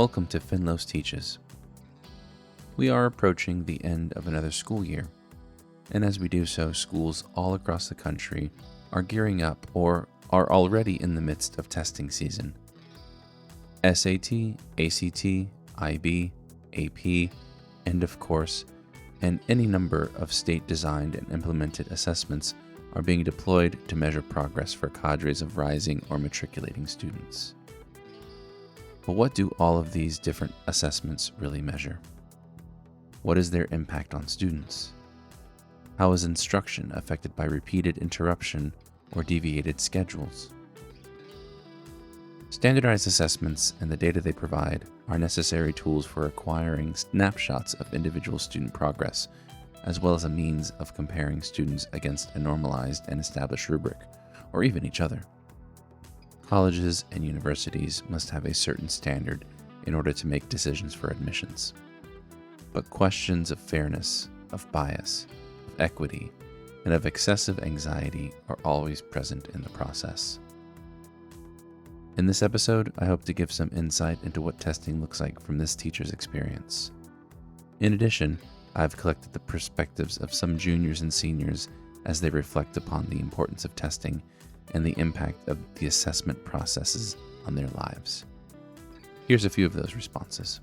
Welcome to Finlos Teaches. We are approaching the end of another school year, and as we do so, schools all across the country are gearing up or are already in the midst of testing season. SAT, ACT, IB, AP, end of course, and any number of state-designed and implemented assessments are being deployed to measure progress for cadres of rising or matriculating students. But what do all of these different assessments really measure? What is their impact on students? How is instruction affected by repeated interruption or deviated schedules? Standardized assessments and the data they provide are necessary tools for acquiring snapshots of individual student progress, as well as a means of comparing students against a normalized and established rubric, or even each other. Colleges and universities must have a certain standard in order to make decisions for admissions. But questions of fairness, of bias, of equity, and of excessive anxiety are always present in the process. In this episode, I hope to give some insight into what testing looks like from this teacher's experience. In addition, I've collected the perspectives of some juniors and seniors as they reflect upon the importance of testing and the impact of the assessment processes on their lives. Here's a few of those responses.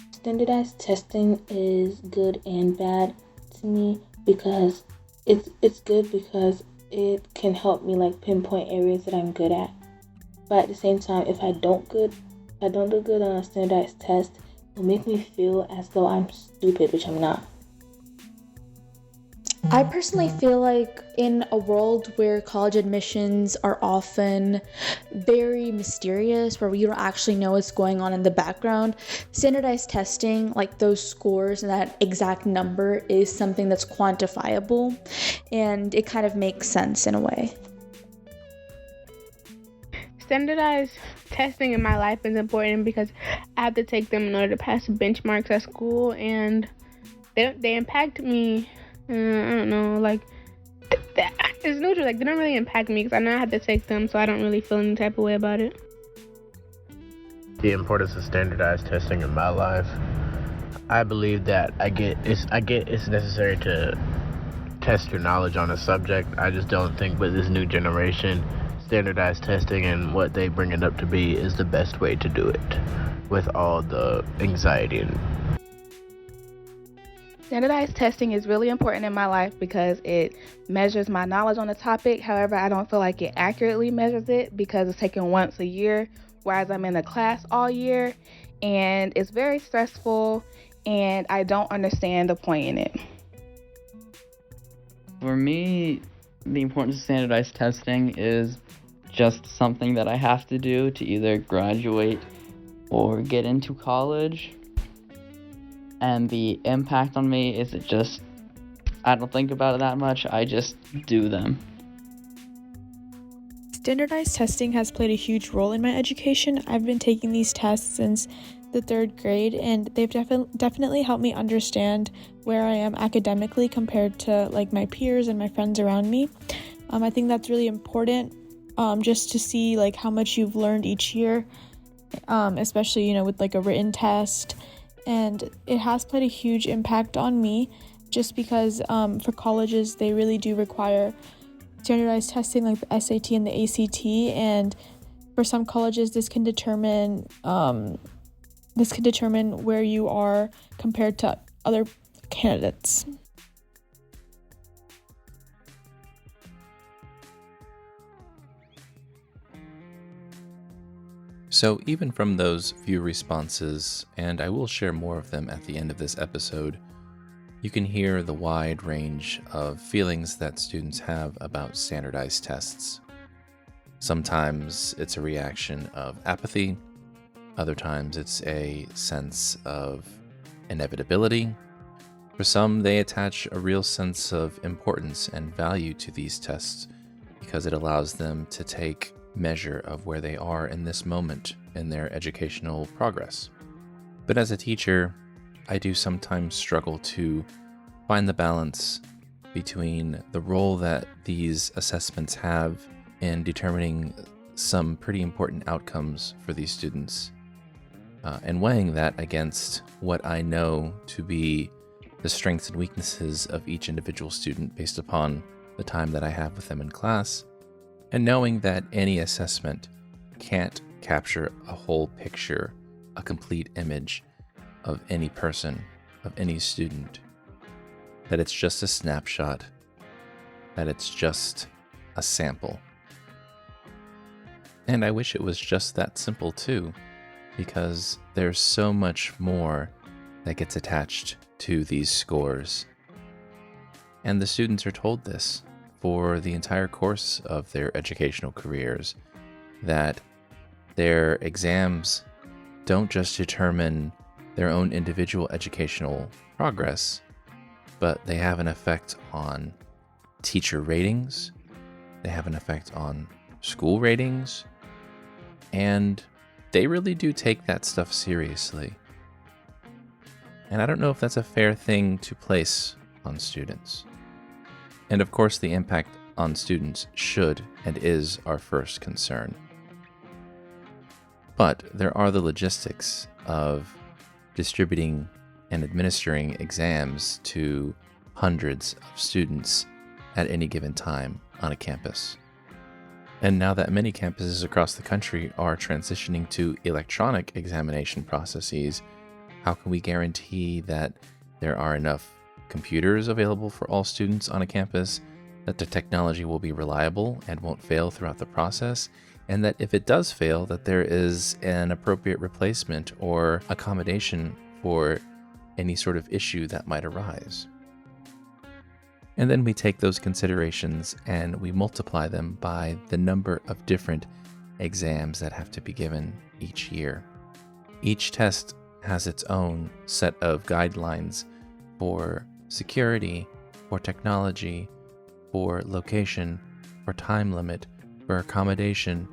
Standardized testing is good and bad to me because it's good because it can help me pinpoint areas that I'm good at. But at the same time, if I don't do good on a standardized test, it'll make me feel as though I'm stupid, which I'm not. I personally feel like in a world where college admissions are often very mysterious, where you don't actually know what's going on in the background, standardized testing, like those scores and that exact number, is something that's quantifiable, and it kind of makes sense in a way. Standardized testing in my life is important because I have to take them in order to pass benchmarks at school, and they impact me. I don't know, it's neutral. They don't really impact me because I know I have to take them, so I don't really feel any type of way about it. The importance of standardized testing in my life, I believe that it's necessary to test your knowledge on a subject. I just don't think with this new generation, standardized testing and what they bring it up to be is the best way to do it with all the anxiety and Standardized testing is really important in my life because it measures my knowledge on the topic. However, I don't feel like it accurately measures it because it's taken once a year, whereas I'm in a class all year, and it's very stressful, and I don't understand the point in it. For me, the importance of standardized testing is just something that I have to do to either graduate or get into college. And the impact on me is I don't think about it that much, I just do them. Standardized testing has played a huge role in my education. I've been taking these tests since the 3rd grade, and they've definitely helped me understand where I am academically compared to my peers and my friends around me. I think that's really important, just to see how much you've learned each year, especially with a written test. And it has played a huge impact on me just because for colleges, they really do require standardized testing like the SAT and the ACT. And for some colleges, this can determine where you are compared to other candidates. So even from those few responses, and I will share more of them at the end of this episode, you can hear the wide range of feelings that students have about standardized tests. Sometimes it's a reaction of apathy, other times it's a sense of inevitability. For some, they attach a real sense of importance and value to these tests because it allows them to take measure of where they are in this moment in their educational progress. But as a teacher, I do sometimes struggle to find the balance between the role that these assessments have in determining some pretty important outcomes for these students, and weighing that against what I know to be the strengths and weaknesses of each individual student based upon the time that I have with them in class, and knowing that any assessment can't capture a whole picture, a complete image of any person, of any student, that it's just a snapshot, that it's just a sample. And I wish it was just that simple too, because there's so much more that gets attached to these scores. And the students are told this for the entire course of their educational careers, that their exams don't just determine their own individual educational progress, but they have an effect on teacher ratings, they have an effect on school ratings, and they really do take that stuff seriously. And I don't know if that's a fair thing to place on students. And of course, the impact on students should and is our first concern. But there are the logistics of distributing and administering exams to hundreds of students at any given time on a campus. And now that many campuses across the country are transitioning to electronic examination processes, how can we guarantee that there are enough computers available for all students on a campus, that the technology will be reliable and won't fail throughout the process, and that if it does fail, that there is an appropriate replacement or accommodation for any sort of issue that might arise? And then we take those considerations and we multiply them by the number of different exams that have to be given each year. Each test has its own set of guidelines for security, for technology, for location, for time limit, for accommodation.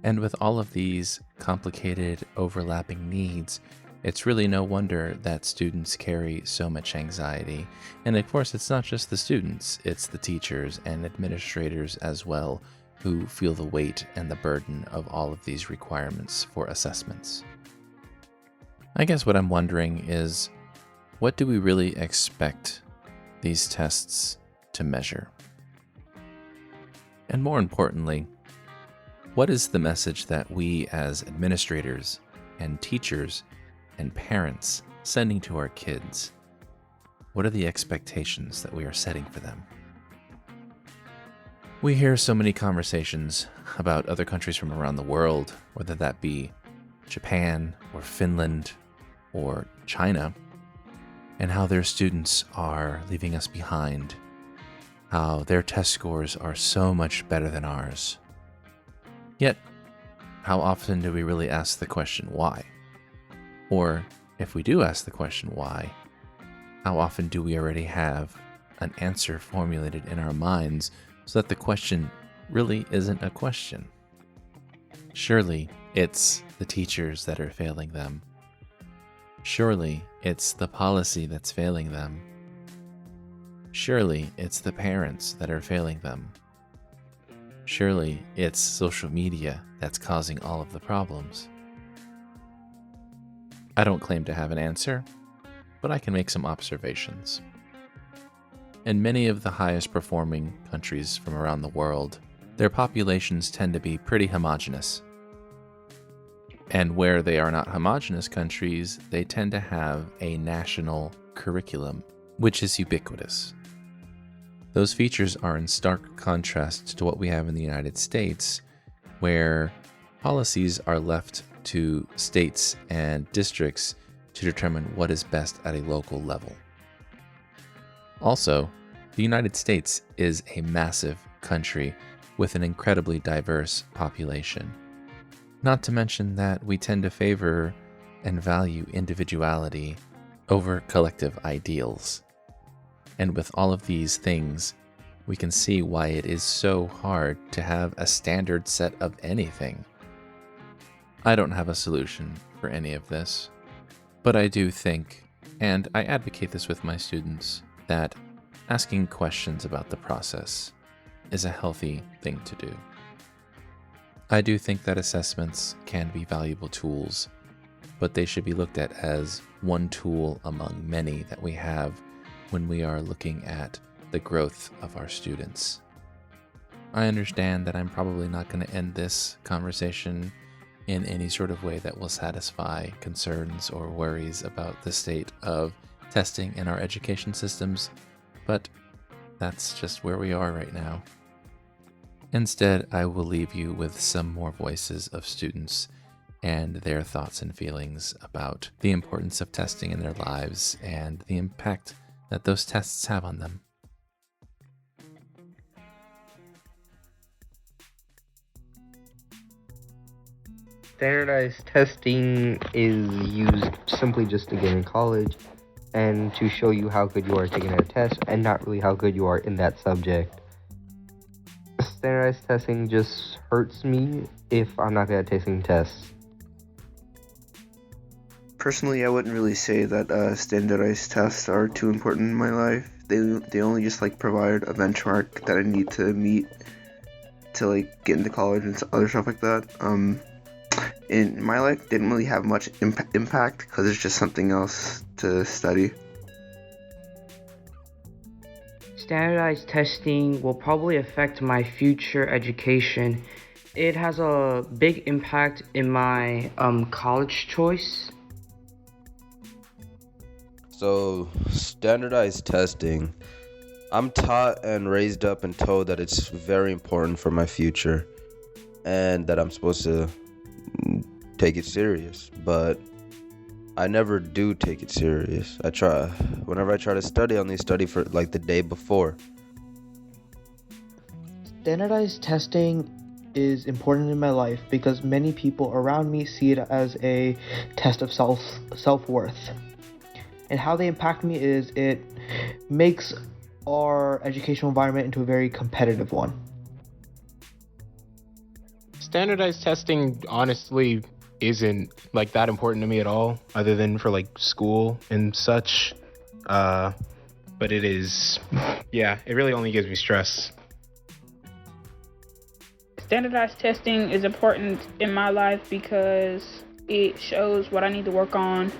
And with all of these complicated overlapping needs, it's really no wonder that students carry so much anxiety. And of course, it's not just the students, it's the teachers and administrators as well, who feel the weight and the burden of all of these requirements for assessments. I guess what I'm wondering is, what do we really expect these tests to measure? And more importantly, what is the message that we as administrators and teachers and parents sending to our kids? What are the expectations that we are setting for them? We hear so many conversations about other countries from around the world, whether that be Japan or Finland or China, and how their students are leaving us behind, how their test scores are so much better than ours. Yet, how often do we really ask the question why? Or, if we do ask the question why, how often do we already have an answer formulated in our minds so that the question really isn't a question? Surely, it's the teachers that are failing them. Surely, it's the policy that's failing them. Surely, it's the parents that are failing them. Surely, it's social media that's causing all of the problems. I don't claim to have an answer, but I can make some observations. In many of the highest performing countries from around the world, their populations tend to be pretty homogeneous. And where they are not homogeneous countries, they tend to have a national curriculum, which is ubiquitous. Those features are in stark contrast to what we have in the United States, where policies are left to states and districts to determine what is best at a local level. Also, the United States is a massive country with an incredibly diverse population. Not to mention that we tend to favor and value individuality over collective ideals. And with all of these things, we can see why it is so hard to have a standard set of anything. I don't have a solution for any of this, but I do think, and I advocate this with my students, that asking questions about the process is a healthy thing to do. I do think that assessments can be valuable tools, but they should be looked at as one tool among many that we have when we are looking at the growth of our students. I understand that I'm probably not going to end this conversation in any sort of way that will satisfy concerns or worries about the state of testing in our education systems, but that's just where we are right now. Instead, I will leave you with some more voices of students and their thoughts and feelings about the importance of testing in their lives and the impact that those tests have on them. Standardized testing is used simply just to get in college and to show you how good you are taking a test and not really how good you are in that subject. Standardized testing just hurts me if I'm not good at taking tests. Personally, I wouldn't really say that standardized tests are too important in my life. They only just provide a benchmark that I need to meet to get into college and other stuff like that. In my life, didn't really have much impact because it's just something else to study. Standardized testing will probably affect my future education. It has a big impact in my college choice. So, standardized testing, I'm taught and raised up and told that it's very important for my future and that I'm supposed to take it serious, but I never do take it serious. Whenever I try to study, I only study for the day before. Standardized testing is important in my life because many people around me see it as a test of self-worth. And how they impact me is it makes our educational environment into a very competitive one. Standardized testing honestly isn't that important to me at all, other than for school and such. But it is, it really only gives me stress. Standardized testing is important in my life because it shows what I need to work on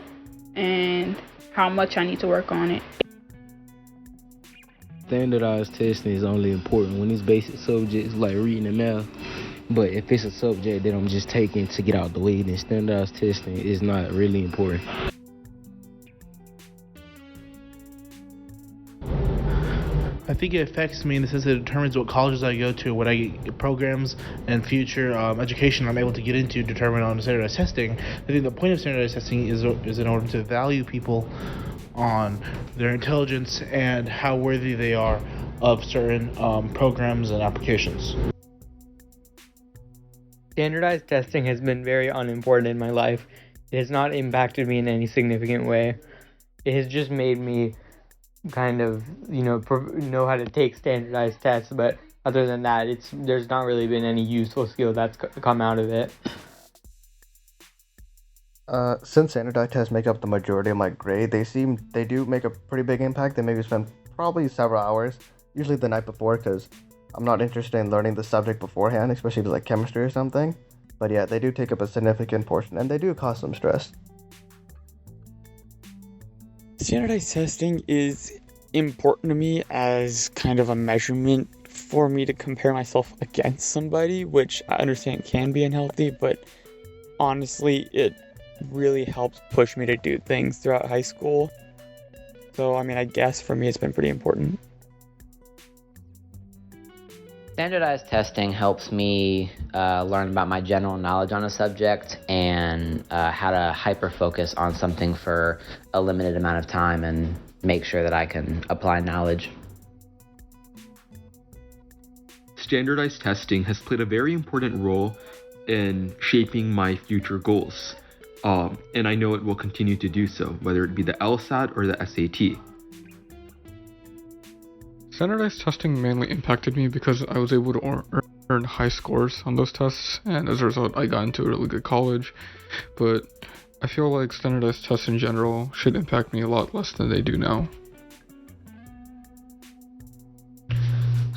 and how much I need to work on it. Standardized testing is only important when it's basic subjects like reading and math. But if it's a subject that I'm just taking to get out the way, then standardized testing is not really important. I think it affects me in the sense that it determines what colleges I go to, what programs and future education I'm able to get into determine on standardized testing. I think the point of standardized testing is in order to value people on their intelligence and how worthy they are of certain programs and applications. Standardized testing has been very unimportant in my life. It has not impacted me in any significant way. It has just made me kind of, know how to take standardized tests, but other than that, there's not really been any useful skill that's come out of it. Since standardized tests make up the majority of my grade, they do make a pretty big impact. They make me spend probably several hours, usually the night before, because I'm not interested in learning the subject beforehand, especially if it's chemistry or something. But yeah, they do take up a significant portion, and they do cause some stress. Standardized testing is important to me as kind of a measurement for me to compare myself against somebody, which I understand can be unhealthy, but honestly, it really helps push me to do things throughout high school. So, I guess for me it's been pretty important. Standardized testing helps me learn about my general knowledge on a subject and how to hyper-focus on something for a limited amount of time and make sure that I can apply knowledge. Standardized testing has played a very important role in shaping my future goals, and I know it will continue to do so, whether it be the LSAT or the SAT. Standardized testing mainly impacted me because I was able to earn high scores on those tests, and as a result I got into a really good college, but I feel like standardized tests in general should impact me a lot less than they do now.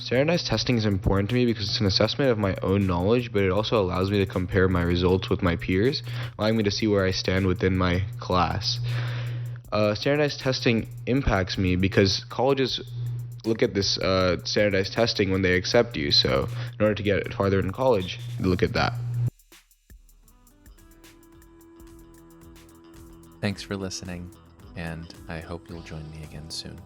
Standardized testing is important to me because it's an assessment of my own knowledge, but it also allows me to compare my results with my peers, allowing me to see where I stand within my class. Standardized testing impacts me because colleges look at this standardized testing when they accept you, so in order to get farther in college, they look at that. Thanks for listening, and I hope you'll join me again soon.